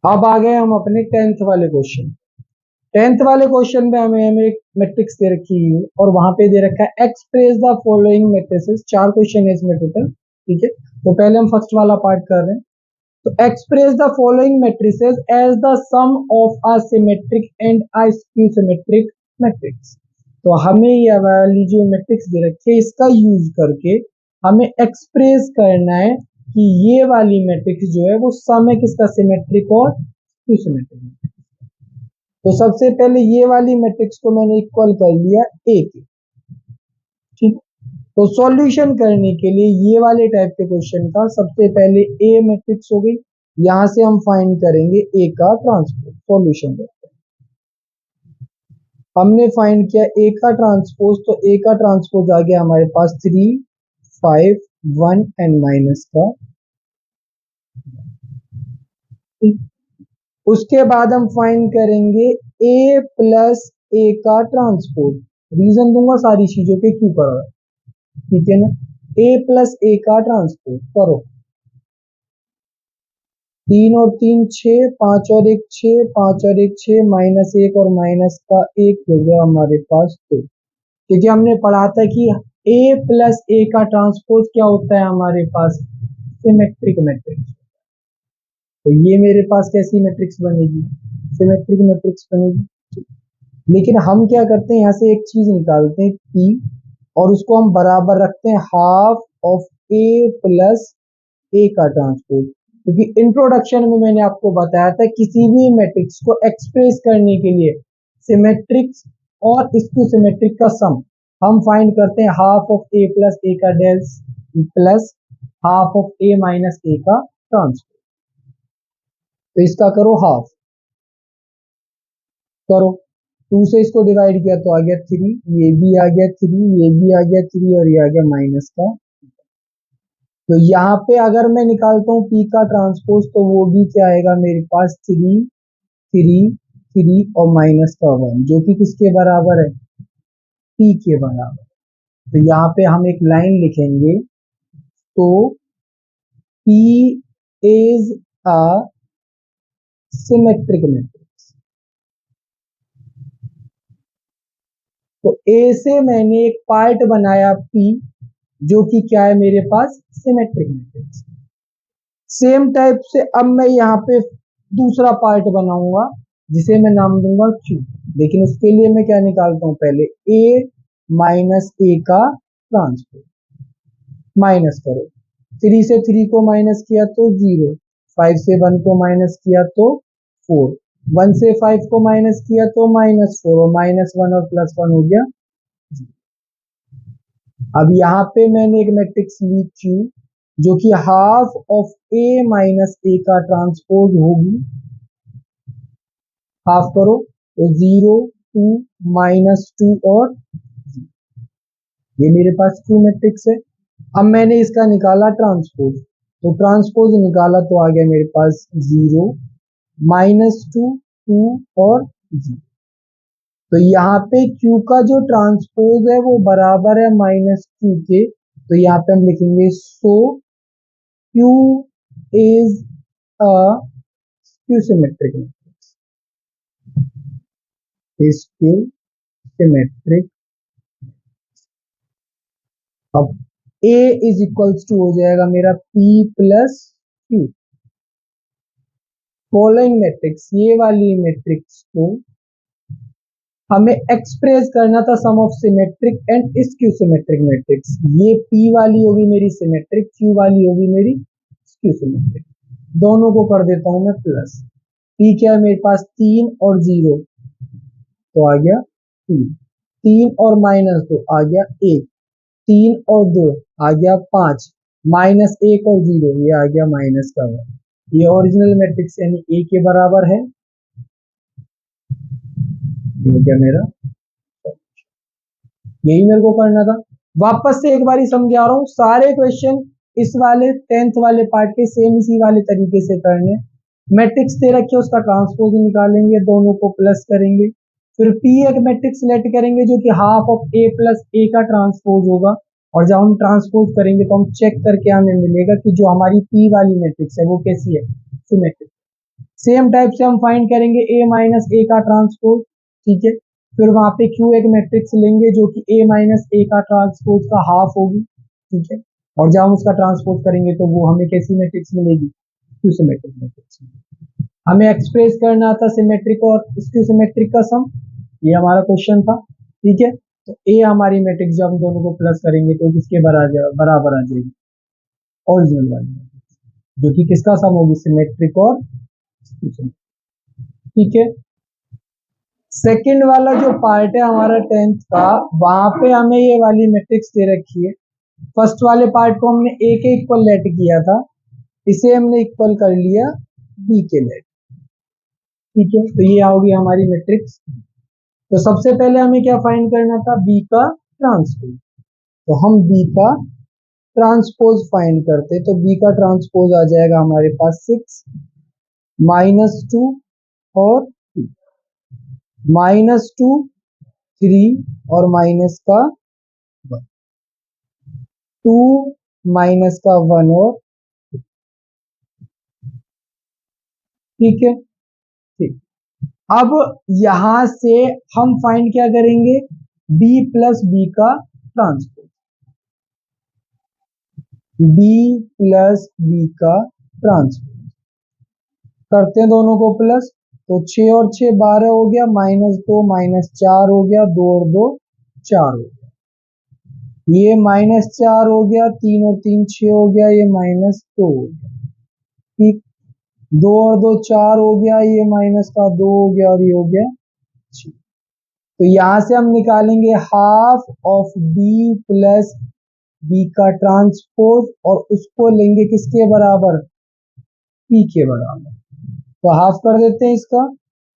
अब आ गए हम अपने 10th वाले क्वेश्चन। 10th वाले क्वेश्चन में हमें एक मैट्रिक्स दे रखी है और वहां पे दे रखा है express the following matrices. 4 question है इसमें टोटल, ठीक है। तो पहले हम फर्स्ट वाला पार्ट कर रहे हैं। तो express the following matrices as the sum of a symmetric and a skew symmetric matrix. तो हमें ये वाली जो मैट्रिक्स दे रखी है इसका यूज करके हमें एक्सप्रेस करना है कि ये वाली मैट्रिक्स जो है वो सम है किसका, सिमेट्रिक और स्क्यू सिमेट्रिक। तो सबसे पहले ये वाली मैट्रिक्स को मैंने इक्वल कर लिया ए के, ठीक। तो सॉल्यूशन करने के लिए ये वाले टाइप के क्वेश्चन का सबसे पहले ए मैट्रिक्स हो गई, यहां से हम फाइंड करेंगे ए का ट्रांसपोज। सॉल्यूशन करते हैं, हमने फाइंड किया ए का ट्रांसपोज। तो ए का ट्रांसपोज आ गया हमारे पास 3 5 1 एंड माइनस का, ठीक। उसके बाद हम फाइंड करेंगे ए प्लस ए का ट्रांसपोज। रीजन दूंगा सारी चीजों के क्यों कर रहा है, ठीक है ना। ए प्लस ए का ट्रांसपोज करो, 3 और 3 6, 5 और 1 6, 5 और 1 6, माइनस 1 और माइनस का 1 हो गया हमारे पास 2। क्योंकि हमने पढ़ा था कि ए प्लस ए का ट्रांसपोज क्या होता है हमारे पास, सिमेट्रिक मैट्रिक्स। तो ये मेरे पास कैसी मैट्रिक्स बनेगी, सिमेट्रिक मैट्रिक्स बनेगी। लेकिन हम क्या करते हैं, यहाँ से एक चीज निकालते हैं पी, और उसको हम बराबर रखते हैं half of A plus A का ट्रांसपोज। क्योंकि इंट्रोडक्शन में मैंने आपको बताया था किसी भी मैट्रिक्स को एक्सप्रेस करने के लिए सिमेट्रिक्स और स्क्यू सिमेट्रिक का सम हम फाइंड करते हैं half of A plus A का डेल्स plus half of A minus A का ट्रांसपोज। तो इसका करो हाफ, करो 2 से इसको डिवाइड किया तो आ गया 3, ये भी आ गया 3, ये भी आ गया 3 और ये आ गया माइनस का। तो यहाँ पे अगर मैं निकालता हूँ पी का ट्रांसपोज तो वो भी क्या आएगा मेरे पास 3 3 3 और माइनस का 1, जो कि किसके बराबर है, पी के बराबर। तो यहाँ पे हम एक लाइन लिखेंगे, तो P is a symmetric matrix. तो ए से मैंने एक पार्ट बनाया पी, जो कि क्या है मेरे पास, सिमेट्रिक मैट्रिक्स। सेम टाइप से अब मैं यहाँ पे दूसरा पार्ट बनाऊंगा जिसे मैं नाम दूंगा क्यू। लेकिन उसके लिए मैं क्या निकालता हूं, पहले ए माइनस ए का ट्रांसपोज। माइनस करो, 3 से 3 को माइनस किया तो 0, 5 से 1 को माइनस किया तो 4, 1 से 5 को माइनस किया तो -4, और -1 और +1 हो गया 0। अब यहाँ पे मैंने एक मैट्रिक्स ली क्यू, जो कि half of A minus A का ट्रांसपोज होगी। हाफ करो तो 0 2 -2 और 0। ये मेरे पास क्यू मैट्रिक्स है। अब मैंने इसका निकाला ट्रांसपोज, तो ट्रांसपोज निकाला तो आ गया मेरे पास 0 -2 2 और 0। तो यहाँ पे Q का जो ट्रांसपोज है वो बराबर है -Q के। तो यहाँ पे हम लिखेंगे so Q is a skew symmetric matrix, skew symmetric. अब A इज इक्वल्स टू हो जाएगा मेरा P plus Q। Following matrix, ये वाली मैट्रिक्स को हमें एक्सप्रेस करना था sum of symmetric and skew symmetric matrix. ये P वाली होगी मेरी सिमेट्रिक, Q वाली होगी मेरी स्क्यू सिमेट्रिक। दोनों को कर देता हूं मैं प्लस। P क्या है मेरे पास, 3 और 0, तो आ गया 3, 3 और -2 आ गया 1, 3 और 2 आ गया 5, -1 और 0 ये आ गया माइनस का 1। ये ओरिजिनल मैट्रिक्स यानी ए के बराबर है। ये हो गया मेरा, यही मेरे को करना था। वापस से एक बार समझा रहा हूँ, सारे क्वेश्चन इस वाले 10th वाले पार्ट के सेम इसी वाले तरीके से करने। मैट्रिक्स दे रखी है, उसका ट्रांसपोज निकालेंगे, दोनों को प्लस करेंगे, फिर P एक मैट्रिक्स सेलेक्ट करेंगे जो कि half of A plus A का ट्रांसपोज होगा। और जब हम ट्रांसपोज करेंगे तो हम चेक करके हमें मिलेगा कि जो हमारी P वाली मैट्रिक्स है वो कैसी है, सिमेट्रिक। सेम टाइप से हम फाइंड करेंगे ए माइनस ए का ट्रांसपोज, ठीक है। फिर वहां पे क्यू एक मैट्रिक्स लेंगे जो कि ए माइनस ए का ट्रांसपोज का हाफ होगी, ठीक है। और जब हम उसका ट्रांसपोज करेंगे तो वो हमें कैसी मैट्रिक्स मिलेगी, क्यू सिमेट्रिक मैट्रिक्स। हमें एक्सप्रेस करना था सिमेट्रिक और स्क्यू सिमेट्रिक का सम, ये हमारा क्वेश्चन था, ठीक है। तो ए हमारी मैट्रिक्स जब हम दोनों को प्लस करेंगे तो किसके बराबर आ जाएगी, ओरिजिनल वाली मैट्रिक्स, जो कि किसका सम होगी, सिमेट्रिक और स्क्यू सिमेट्रिक, ठीक है। सेकंड वाला जो पार्ट है हमारा 10th का, वहां पे हमें ये वाली मैट्रिक्स दे रखी है। फर्स्ट वाले पार्ट को हमने ए के इक्वल लेट किया था, इसे हमने इक्वल कर लिया बी के लेट, ठीक है। तो ये होगी हमारी मैट्रिक्स। तो सबसे पहले हमें क्या फाइंड करना था, बी का ट्रांसपोज। तो हम बी का ट्रांसपोज फाइंड करते, तो बी का ट्रांसपोज आ जाएगा हमारे पास 6 -2 और -2 3 और माइनस का 1, 2 माइनस का 1 और, ठीक है, ठीक। अब यहां से हम फाइंड क्या करेंगे, b प्लस बी का ट्रांसपोज, b प्लस बी का ट्रांसपोज करते हैं दोनों को प्लस। तो 6 और 6 12 हो गया, -2 -4 हो गया, 2 और 2 4 हो गया, ये -4 हो गया, 3 और 3 6 हो गया, ये -2 हो गया, ठीक। 2 और 2 4 हो गया, ये माइनस का 2 हो गया और ये हो गया 6। तो यहां से हम निकालेंगे half of B plus B का ट्रांसपोज और उसको लेंगे किसके बराबर, पी के बराबर। तो हाफ कर देते हैं इसका,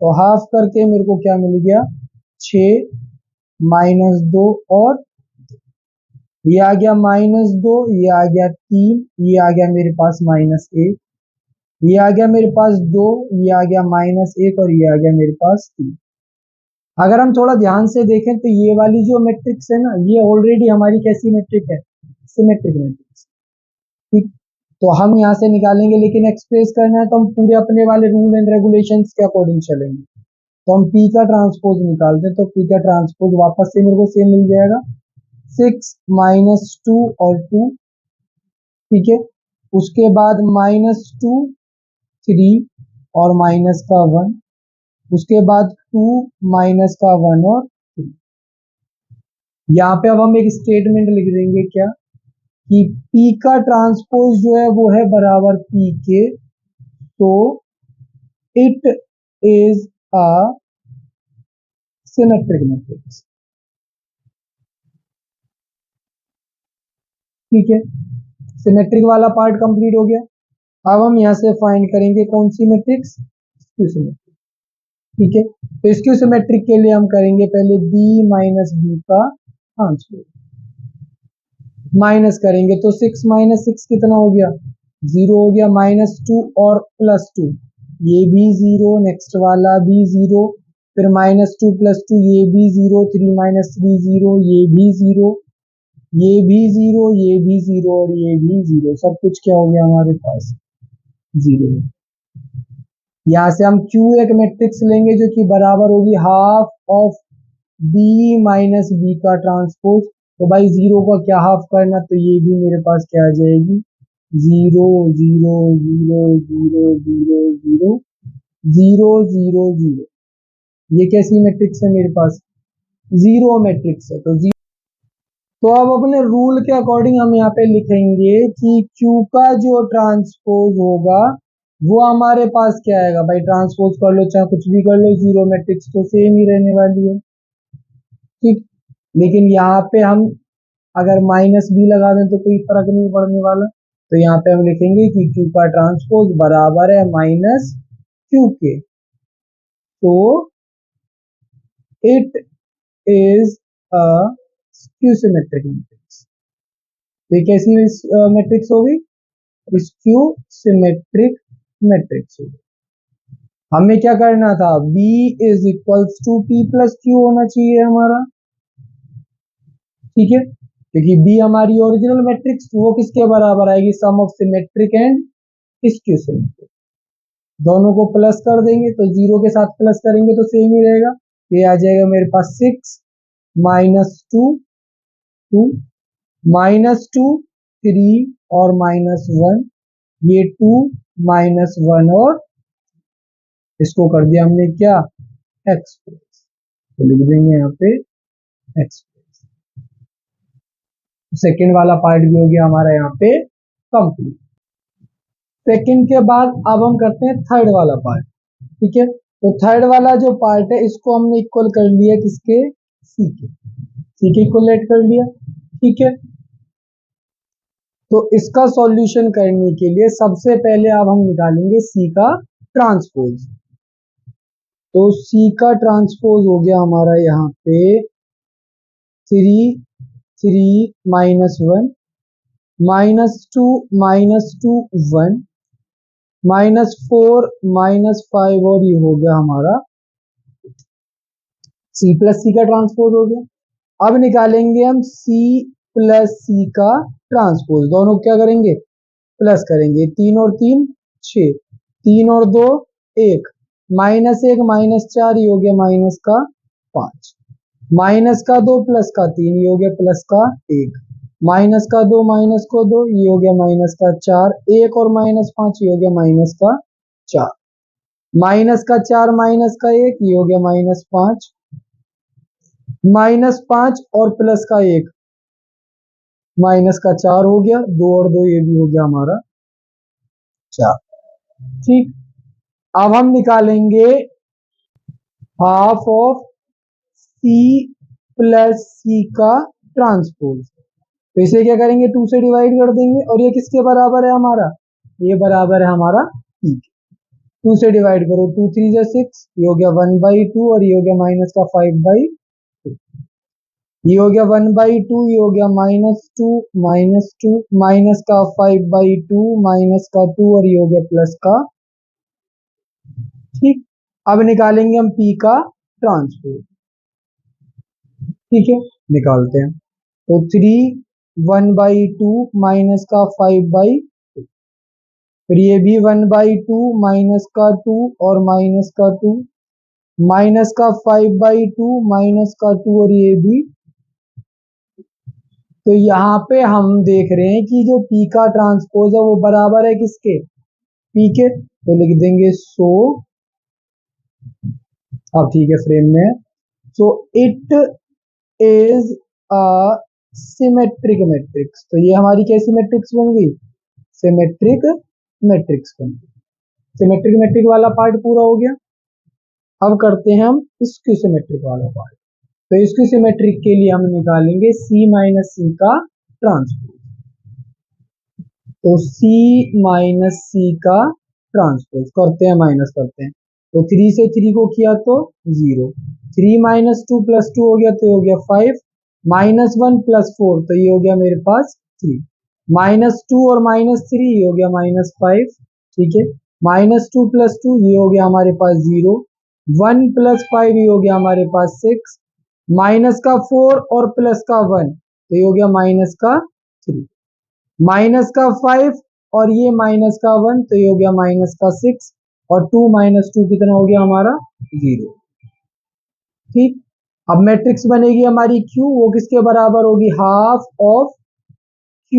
तो हाफ करके मेरे को क्या मिल गया, 6 -2 और ये आ गया -2, ये आ गया 3, ये आ गया मेरे पास -1, ये आ गया मेरे पास 2, ये आ गया -1 और ये आ गया मेरे पास 3। अगर हम थोड़ा ध्यान से देखें तो ये वाली जो मैट्रिक्स है ना, ये ऑलरेडी हमारी कैसी मैट्रिक है, सिमेट्रिक मैट्रिक्स, ठीक। तो हम यहाँ से निकालेंगे, लेकिन एक्सप्रेस करना है तो हम पूरे अपने वाले रूल एंड रेगुलेशंस के अकॉर्डिंग चलेंगे। तो हम पी का ट्रांसपोज निकालते हैं, तो पी का ट्रांसपोज वापस से मेरे को सेम मिल जाएगा, 6 -2 और 2, ठीक है। उसके बाद -2 3 और माइनस का 1, उसके बाद 2 माइनस का 1 और 3। यहाँ पे अब हम एक स्टेटमेंट लिख देंगे क्या, कि P का ट्रांसपोज जो है वो है बराबर P के, तो it is a symmetric matrix, ठीक है। सिमेट्रिक वाला पार्ट कंप्लीट हो गया। अब हम यहाँ से फाइंड करेंगे कौन सी मैट्रिक्स, स्क्यू सिमेट्रिक, ठीक है। तो स्क्यू सिमेट्रिक के लिए हम करेंगे पहले B माइनस बी का ट्रांसपोज, माइनस करेंगे तो 6 -6 कितना हो गया, 0 हो गया, -2 और +2, ये भी 0, नेक्स्ट वाला भी 0, फिर -2 + 2 ये भी 0, 3 -3 0, ये भी 0, ये भी 0, ये भी 0 और ये भी 0, सब कुछ क्या हो गया हमारे पास 0। यहाँ से हम Q एक मैट्रिक्स लेंगे जो कि बराबर होगी half of B minus B का ट्रांसपोज। तो भाई 0 का क्या हाफ करना, तो ये भी मेरे पास क्या आ जाएगी, 0 0 0 0 0 0 0 0 0। ये कैसी मैट्रिक्स है मेरे पास, जीरो मैट्रिक्स है। तो अब अपने रूल के अकॉर्डिंग हम यहाँ पे लिखेंगे कि Q का जो ट्रांसपोज होगा वो हमारे पास क्या आएगा, भाई ट्रांसपोज कर लो चाहे कुछ भी कर लो, जीरो मैट्रिक्स तो सेम ही रहने वाली है, ठीक। लेकिन यहाँ पे हम अगर -b लगा दें तो कोई फर्क नहीं पड़ने वाला। तो यहाँ पे हम लिखेंगे कि Q का ट्रांसपोज बराबर है -q के, तो it is a skew symmetric matrix. ये कैसी मैट्रिक्स होगी, स्क्यू सिमेट्रिक मैट्रिक्स होगी। हमें क्या करना था, B is equals to P plus Q होना चाहिए हमारा, ठीक है। क्योंकि B हमारी ओरिजिनल मैट्रिक्स, वो किसके बराबर आएगी, sum of symmetric and skew symmetric. दोनों को प्लस कर देंगे तो 0 के साथ प्लस करेंगे तो सेम ही रहेगा। ये आ जाएगा मेरे पास 6 -2 2 -2 3 और -1, ये 2 -1 और इसको कर दिया हमने क्या, एक्सप्रेस। तो लिख देंगे यहाँ पे एक्सप्रेस। सेकेंड वाला पार्ट भी हो गया हमारा यहाँ पे कंप्लीट। सेकेंड के बाद अब हम करते हैं थर्ड वाला पार्ट। ठीक है, तो थर्ड वाला जो पार्ट है इसको हमने इक्वल कर लिया किसके, सी के इक्वलेट कर लिया। ठीक है, तो इसका सॉल्यूशन करने के लिए सबसे पहले अब हम निकालेंगे सी का ट्रांसपोज। तो सी का ट्रांसपोज हो गया हमारा यहाँ पे 3 3 -1 -2 -2 1 -4 -5 और ये हो गया हमारा सी प्लस सी का ट्रांसपोज हो गया। अब निकालेंगे हम सी प्लस सी का ट्रांसपोज। दोनों क्या करेंगे, प्लस करेंगे। 3 और 3 6, 3 और 2 1, -1 -4 ये हो गया माइनस का 5, माइनस का 2 प्लस का 3 ये हो गया प्लस का 1, माइनस का 2 माइनस को 2 ये हो गया माइनस का 4, 1 और -5 ये हो गया माइनस का 4, माइनस का 4 माइनस का 1 ये हो गया -5, -5 और प्लस का 1 माइनस का 4 हो गया, 2 और 2 ये भी हो गया हमारा 4। ठीक, अब हम निकालेंगे हाफ ऑफ सी प्लस सी का ट्रांसपोज। तो इसे क्या करेंगे, 2 से डिवाइड कर देंगे और ये किसके बराबर है हमारा, ये बराबर है हमारा सी के। 2 से डिवाइड करो, 2 3 जा 6 ये हो गया 1/2 और ये हो गया माइनस का 5/2, ये हो गया 1/2, ये हो गया -2 -2 माइनस का 5/2 माइनस का 2 और ये हो गया प्लस का। ठीक, अब निकालेंगे हम पी का ट्रांसपोज। ठीक है, निकालते हैं। तो 3 1/2 माइनस का 5/2, फिर ये भी 1/2 माइनस का 2 और माइनस का 2, माइनस का 5/2 माइनस का 2 और ये भी। तो यहाँ पे हम देख रहे हैं कि जो पी का ट्रांसपोज है वो बराबर है किसके, पी के। तो लिख देंगे सो, अब ठीक है फ्रेम में, सो it is a symmetric matrix. तो ये हमारी कैसी मैट्रिक्स बन गई, सिमेट्रिक मैट्रिक्स बन गई। सिमेट्रिक मैट्रिक वाला पार्ट पूरा हो गया। अब करते हैं हम इसकी सिमेट्रिक वाला पार्ट। तो इसकी सिमेट्रिक के लिए हम निकालेंगे सी माइनस सी का ट्रांसपोज। तो C माइनस सी का ट्रांसपोज करते हैं, माइनस करते हैं। तो 3 से 3 को किया तो 0, 3 -2 + 2 हो गया तो ये हो गया 5, -1 + 4 तो ये हो गया मेरे पास 3, -2 और -3 ये हो गया -5। ठीक है, -2 + 2 ये हो गया हमारे पास 0, 1 + 5 ये हो गया हमारे पास 6, माइनस का 4 और प्लस का 1 तो ये हो गया माइनस का 3, माइनस का 5 और ये माइनस का 1 तो ये हो गया माइनस का 6 और 2 - 2 कितना हो गया हमारा 0। ठीक, अब मैट्रिक्स बनेगी हमारी Q, वो किसके बराबर होगी, half of Q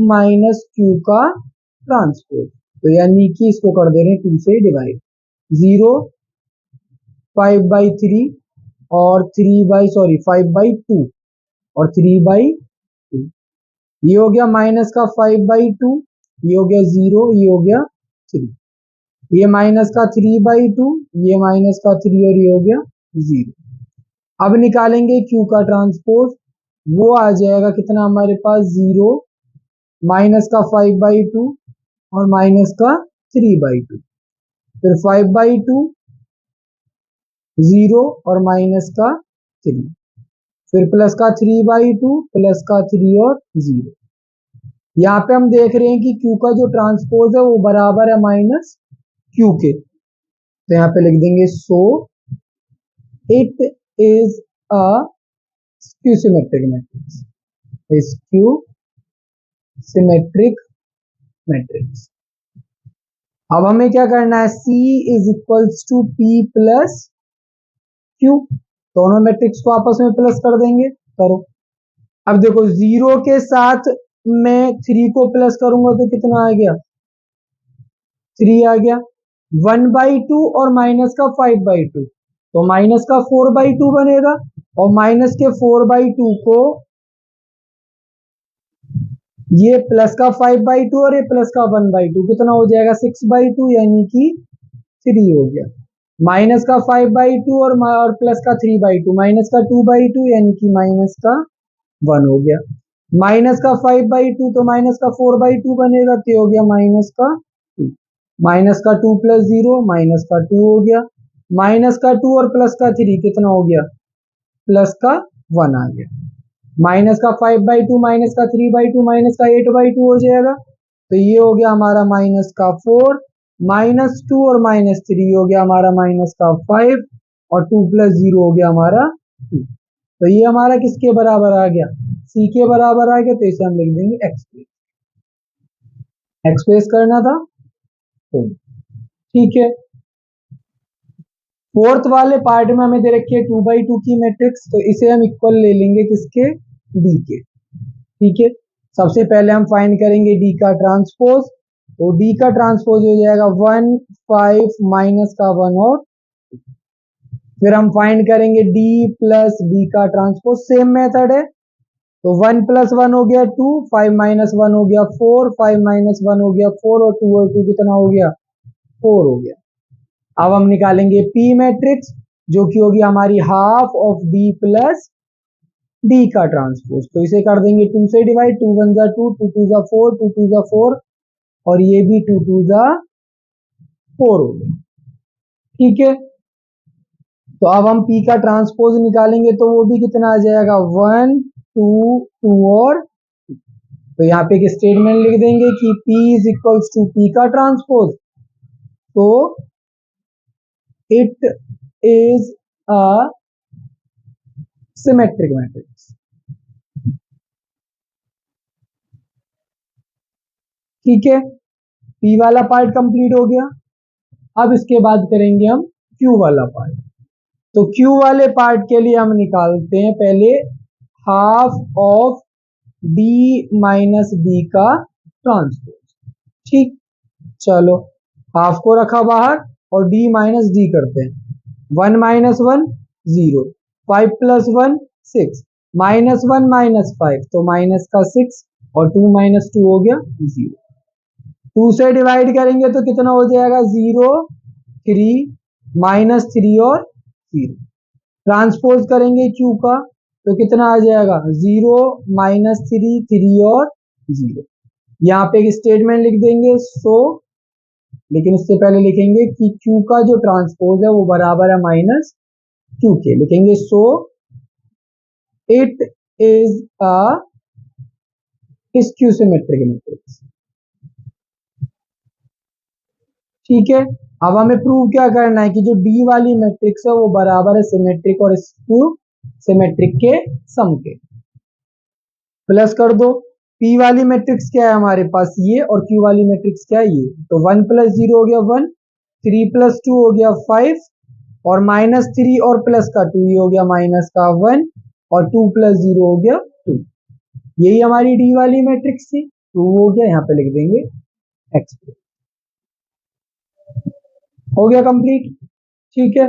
minus Q का ट्रांसपोज। तो यानी कि इसको कर दे रहे हैं 2 से डिवाइड, 0 5/3 और 5/2 और 3/2, ये हो गया माइनस का 5/2, ये हो गया 0, ये हो गया 3, ये माइनस का 3/2, ये माइनस का 3 और ये हो गया 0। अब निकालेंगे Q का ट्रांसपोज, वो आ जाएगा कितना हमारे पास 0 माइनस का 5/2 और माइनस का 3/2, फिर 5/2 0 और माइनस का 3, फिर प्लस का 3/2 प्लस का 3 और 0। यहाँ पे हम देख रहे हैं कि Q का जो ट्रांसपोज है वो बराबर है माइनस Q के। तो यहाँ पे लिख देंगे so it is a skew symmetric matrix, skew symmetric matrix. अब हमें क्या करना है, C is equals to P plus Q, दोनों मैट्रिक्स को आपस में प्लस कर देंगे, करो। अब देखो 0 के साथ मैं 3 को प्लस करूंगा तो कितना आ गया, 3 आ गया। 1/2 और माइनस का 5/2, तो माइनस का 4/2 बनेगा, और माइनस के 4/2 को ये प्लस का 5/2 और ये प्लस का 1/2, कितना हो जाएगा 6/2, यानी कि 3 हो गया। माइनस का 5/2 और प्लस का 3/2, माइनस का 2/2 यानी कि माइनस का 1 हो गया। माइनस का 5/2 तो माइनस का 4/2 बनेगा, तो हो गया माइनस का 2। माइनस का 2 प्लस 0 माइनस का 2 हो गया। माइनस का 2 और प्लस का 3 कितना हो गया, प्लस का 1 आ गया। माइनस का 5/2 माइनस का 3/2 माइनस का 8/2 हो जाएगा, तो ये हो गया हमारा माइनस का 4, -2 और -3 हो गया हमारा माइनस का 5, और 2 प्लस 0 हो गया हमारा 2। तो ये हमारा किसके बराबर आ गया, C के बराबर आ गया, तो इसे हम लिख देंगे एक्सप्रेस। एक्सप्रेस करना था, तो ठीक है। फोर्थ वाले पार्ट में हमें दे रखी है 2/2 की मैट्रिक्स, तो इसे हम इक्वल ले लेंगे किसके, D के। ठीक है, सबसे पहले हम फाइंड करेंगे D का ट्रांसपोज, तो D का ट्रांसपोज हो जाएगा 1 5 माइनस का 1 और फिर हम फाइंड करेंगे D प्लस B का ट्रांसपोज, सेम मेथड है। तो 1 प्लस 1 हो गया 2, 5 माइनस 1 हो गया 4, 5 माइनस 1 हो गया 4, और 2 कितना हो गया 4 हो गया। अब हम निकालेंगे P मैट्रिक्स, जो कि होगी हमारी half of D plus D का ट्रांसपोज, तो इसे कर देंगे 2 से डिवाइड, 2 1 जा 2, 2 2 जा 4, 2 2 जा 4, और ये भी 2 2 जा 4 हो गया। ठीक है, तो अब हम P का ट्रांसपोज निकालेंगे, तो वो भी कितना आ जाएगा 1 2 2 और, तो यहाँ पे एक स्टेटमेंट लिख देंगे कि P is equals to P का ट्रांसपोज, तो it is a symmetric matrix. ठीक है, P वाला पार्ट कंप्लीट हो गया। अब इसके बाद करेंगे हम Q वाला पार्ट, तो Q वाले पार्ट के लिए हम निकालते हैं पहले half of D minus B का ट्रांसपोज। ठीक, चलो हाफ को रखा बाहर और D माइनस D करते हैं, 1 माइनस 1 0, 5 प्लस 1 6, -1 -5 तो माइनस का 6, और 2 माइनस 2 हो गया 0। 2 से डिवाइड करेंगे तो कितना हो जाएगा 0 3, -3 और 0। ट्रांसपोज करेंगे Q का, तो कितना आ जाएगा 0 -3 3 और 0। यहाँ पे एक स्टेटमेंट लिख देंगे, सो लेकिन उससे पहले लिखेंगे कि Q का जो ट्रांसपोज है वो बराबर है -Q के, लिखेंगे सो it is a skew symmetric matrix. ठीक है, अब हमें प्रूव क्या करना है कि जो D वाली मैट्रिक्स है वो बराबर है सिमेट्रिक और स्क्यू सिमेट्रिक के सम के। प्लस कर दो, P वाली मैट्रिक्स क्या है हमारे पास ये, और Q वाली मैट्रिक्स क्या है ये, तो 1 प्लस 0 हो गया 1, 3 प्लस 2 हो गया 5, और -3 और प्लस का 2 ये हो गया माइनस का 1, और 2 प्लस 0 हो गया 2। यही हमारी D वाली मैट्रिक्स थी, तो हो गया, यहाँ पे लिख देंगे एक्स, हो गया कंप्लीट। ठीक है,